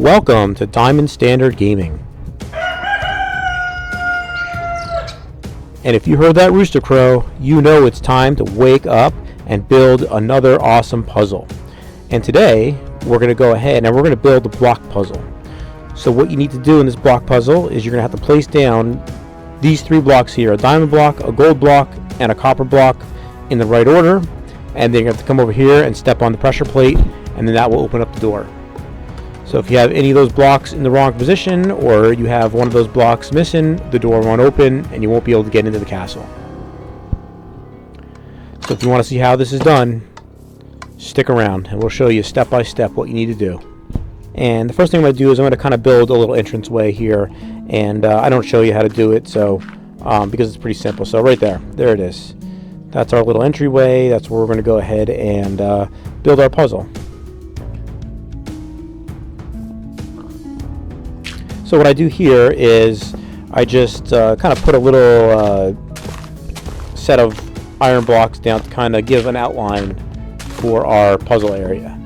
Welcome to Diamond.Standard.Gaming. And if you heard that rooster crow, you know it's time to wake up and build another awesome puzzle. And today, we're going to go ahead and we're going to build the block puzzle. So what you need to do in this block puzzle is you're going to have to place down these three blocks here: a diamond block, a gold block, and a copper block in the right order. And then you have to come over here and step on the pressure plate, and then that will open up the door. So if you have any of those blocks in the wrong position, or you have one of those blocks missing, the door won't open and you won't be able to get into the castle. So if you want to see how this is done, stick around and we'll show you step by step what you need to do. And the first thing I'm going to do is I'm going to kind of build a little entranceway here, and I don't show you how to do it so because it's pretty simple. So right there it is. That's our little entryway. That's where we're going to go ahead and build our puzzle. So what I do here is I just kind of put a little set of iron blocks down to kind of give an outline for our puzzle area.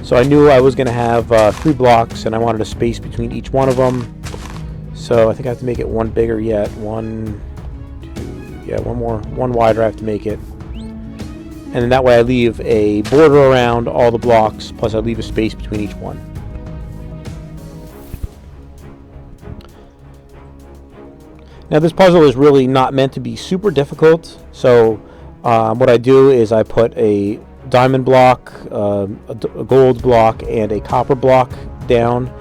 So I knew I was going to have 3 blocks, and I wanted a space between each one of them. So I think I have to make it one bigger yet. One more. One wider I have to make it. And then that way I leave a border around all the blocks, plus I leave a space between each one. Now this puzzle is really not meant to be super difficult, so what I do is I put a diamond block, a gold block, and a copper block down,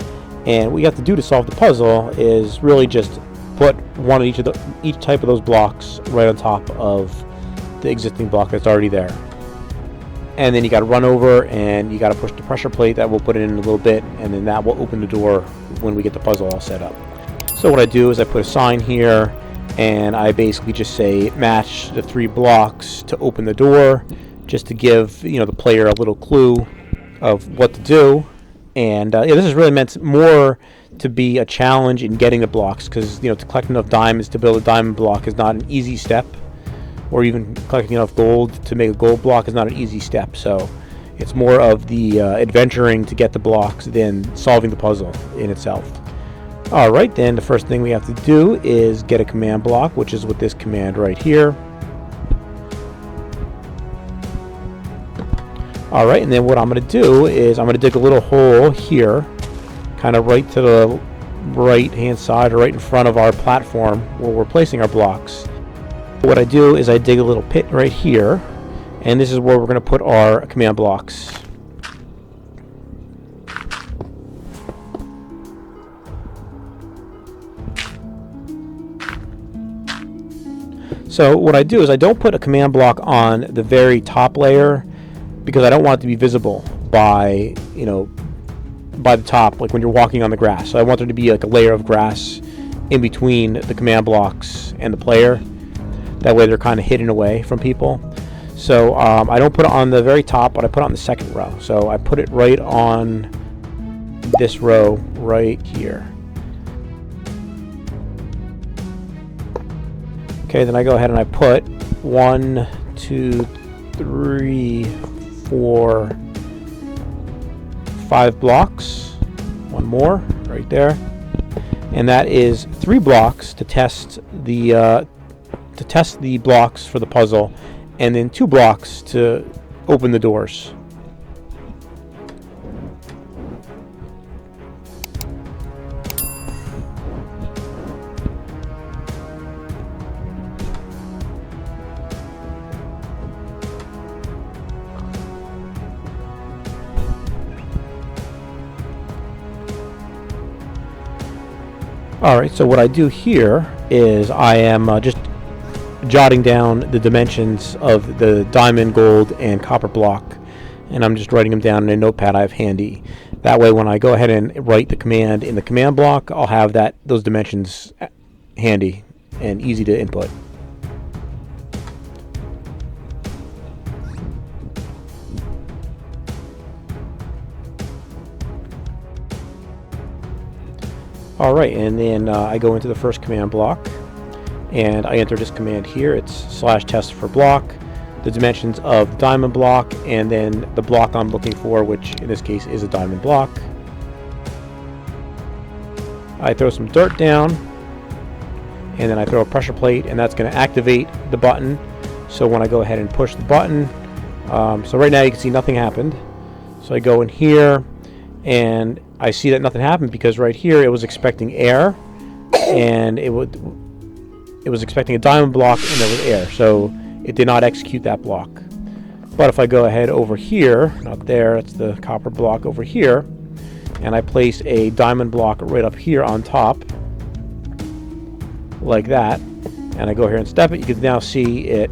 and what you have to do to solve the puzzle is really just put one of each type of those blocks right on top of the existing block that's already there. And then you got to run over and you got to push the pressure plate. That will put it in a little bit, and then that will open the door when we get the puzzle all set up. So what I do is I put a sign here, and I basically just say match the 3 blocks to open the door, just to give the player a little clue of what to do. And this is really meant more to be a challenge in getting the blocks, because to collect enough diamonds to build a diamond block is not an easy step, or even collecting enough gold to make a gold block is not an easy step. So it's more of the adventuring to get the blocks than solving the puzzle in itself. Alright, then the first thing we have to do is get a command block, which is with this command right here. Alright, and then what I'm going to do is I'm going to dig a little hole here, kind of right to the right hand side, or right in front of our platform where we're placing our blocks. What I do is I dig a little pit right here, and this is where we're going to put our command blocks. So what I do is I don't put a command block on the very top layer, because I don't want it to be visible by the top, like when you're walking on the grass. So I want there to be like a layer of grass in between the command blocks and the player. That way they're kind of hidden away from people. So I don't put it on the very top, but I put it on the second row. So I put it right on this row right here. Okay, then I go ahead and I put 1, 2, 3, 4, 5 blocks. One more right there, and that is 3 blocks to test the blocks for the puzzle, and then 2 blocks to open the doors. Alright, so what I do here is I am just jotting down the dimensions of the diamond, gold, and copper block, and I'm just writing them down in a notepad I have handy. That way when I go ahead and write the command in the command block, I'll have those dimensions handy and easy to input. Alright, and then I go into the first command block, and I enter this command here. It's /test for block, the dimensions of the diamond block, and then the block I'm looking for, which in this case is a diamond block. I throw some dirt down, and then I throw a pressure plate, and that's going to activate the button. So when I go ahead and push the button, so right now you can see nothing happened. So I go in here, and I see that nothing happened because right here it was expecting air, and it was expecting a diamond block, and there was air, so it did not execute that block. But if I go ahead over here, not there, it's the copper block over here, and I place a diamond block right up here on top, like that, and I go here and step it, you can now see it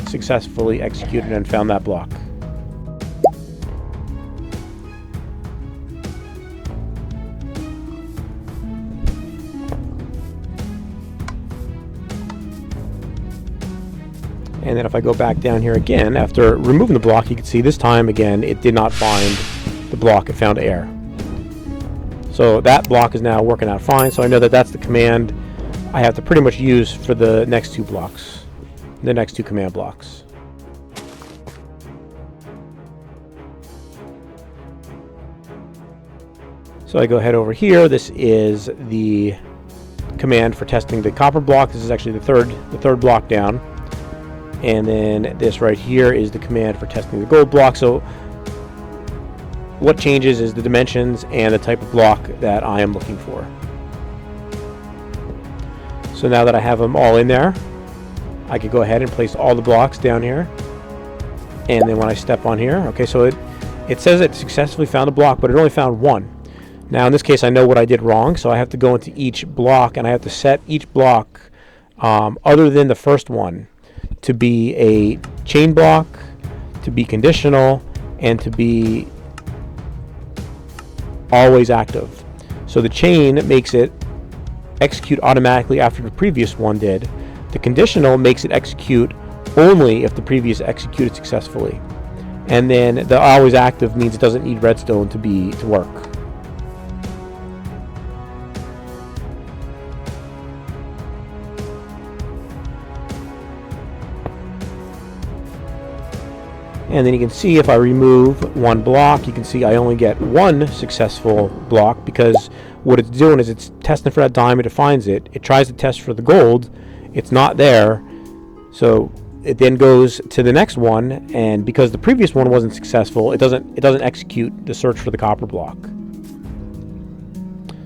successfully executed and found that block. And then if I go back down here again, after removing the block, you can see this time again, it did not find the block, it found air. So that block is now working out fine, so I know that that's the command I have to pretty much use for the next two blocks, the next two command blocks. So I go ahead over here, this is the command for testing the copper block, this is actually the third block down. And then this right here is the command for testing the gold block. So what changes is the dimensions and the type of block that I am looking for. So now that I have them all in there, I could go ahead and place all the blocks down here. And then when I step on here, okay, so it says it successfully found a block, but it only found one. Now in this case, I know what I did wrong, so I have to go into each block and I have to set each block other than the first one to be a chain block, to be conditional, and to be always active. So the chain makes it execute automatically after the previous one did. The conditional makes it execute only if the previous executed successfully. And then the always active means it doesn't need redstone to work. And then you can see if I remove one block, you can see I only get one successful block because what it's doing is it's testing for that diamond, it finds it, it tries to test for the gold, it's not there, so it then goes to the next one, and because the previous one wasn't successful, it doesn't execute the search for the copper block.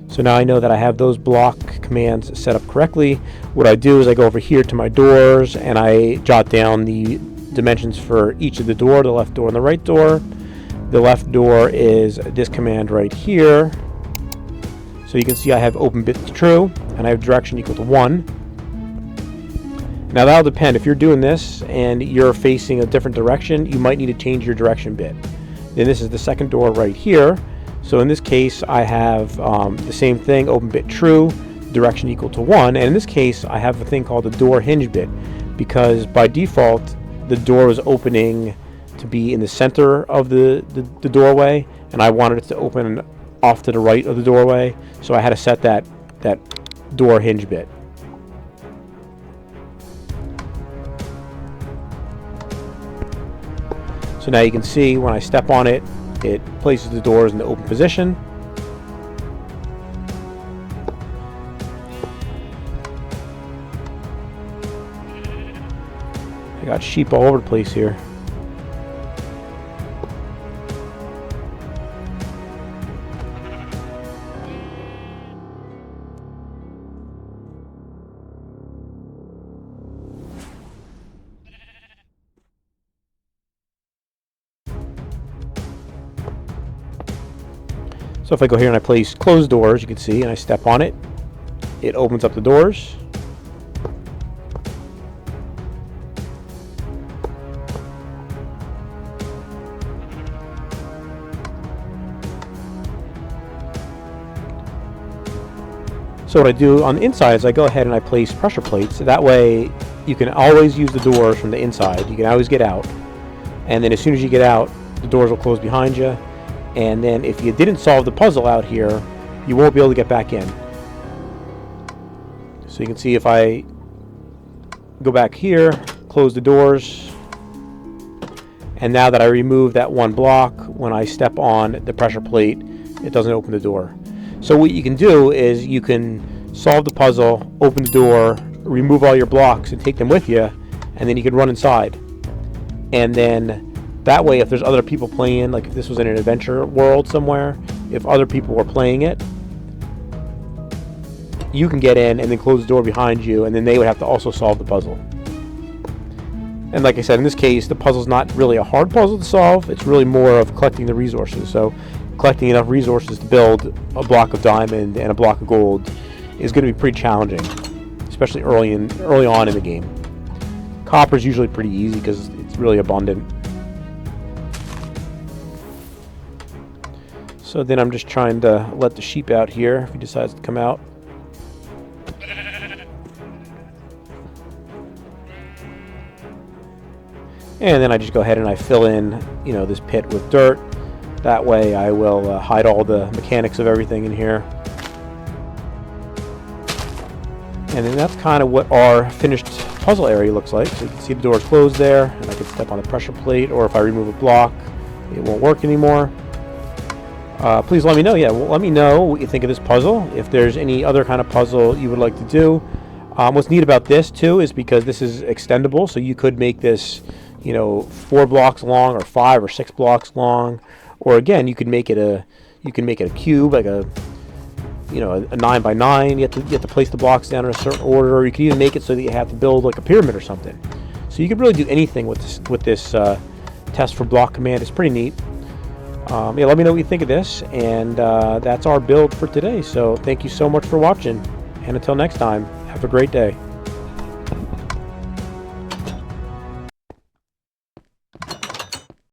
So now I know that I have those block commands set up correctly. What I do is I go over here to my doors and I jot down the dimensions for each of the door, the left door and the right door. The left door is this command right here. So you can see I have open bit to true and I have direction equal to 1. Now that'll depend. If you're doing this and you're facing a different direction, you might need to change your direction bit. Then this is the second door right here. So in this case I have the same thing, open bit true, direction equal to 1. And in this case I have a thing called the door hinge bit, because by default the door was opening to be in the center of the doorway, and I wanted it to open off to the right of the doorway, so I had to set that door hinge bit. So now you can see when I step on it, it places the doors in the open position. I got sheep all over the place here. So if I go here and I place closed doors, you can see, and I step on it, it opens up the doors. So what I do on the inside is I go ahead and I place pressure plates. That way you can always use the doors from the inside. You can always get out. And then as soon as you get out, the doors will close behind you. And then if you didn't solve the puzzle out here, you won't be able to get back in. So you can see if I go back here, close the doors, and now that I remove that one block, when I step on the pressure plate, it doesn't open the door. So what you can do is you can solve the puzzle, open the door, remove all your blocks and take them with you, and then you can run inside. And then that way, if there's other people playing, like if this was in an adventure world somewhere, if other people were playing it, you can get in and then close the door behind you, and then they would have to also solve the puzzle. And like I said, in this case, the puzzle's not really a hard puzzle to solve. It's really more of collecting the resources. So collecting enough resources to build a block of diamond and a block of gold is going to be pretty challenging, especially early on in the game. Copper is usually pretty easy because it's really abundant. So then I'm just trying to let the sheep out here if he decides to come out. And then I just go ahead and I fill in, this pit with dirt. That way I will hide all the mechanics of everything in here. And then that's kind of what our finished puzzle area looks like. So you can see the door's closed there, and I can step on the pressure plate, or if I remove a block, it won't work anymore. Please let me know. Let me know what you think of this puzzle. If there's any other kind of puzzle you would like to do. What's neat about this too is because this is extendable, so you could make this 4 blocks long or 5 or 6 blocks long, or again you could make it a cube, like a 9 by 9. You have to place the blocks down in a certain order, or you could even make it so that you have to build like a pyramid or something. So you could really do anything with this test for block command. It's pretty neat. Let me know what you think of this, and that's our build for today. So thank you so much for watching, and until next time, have a great day.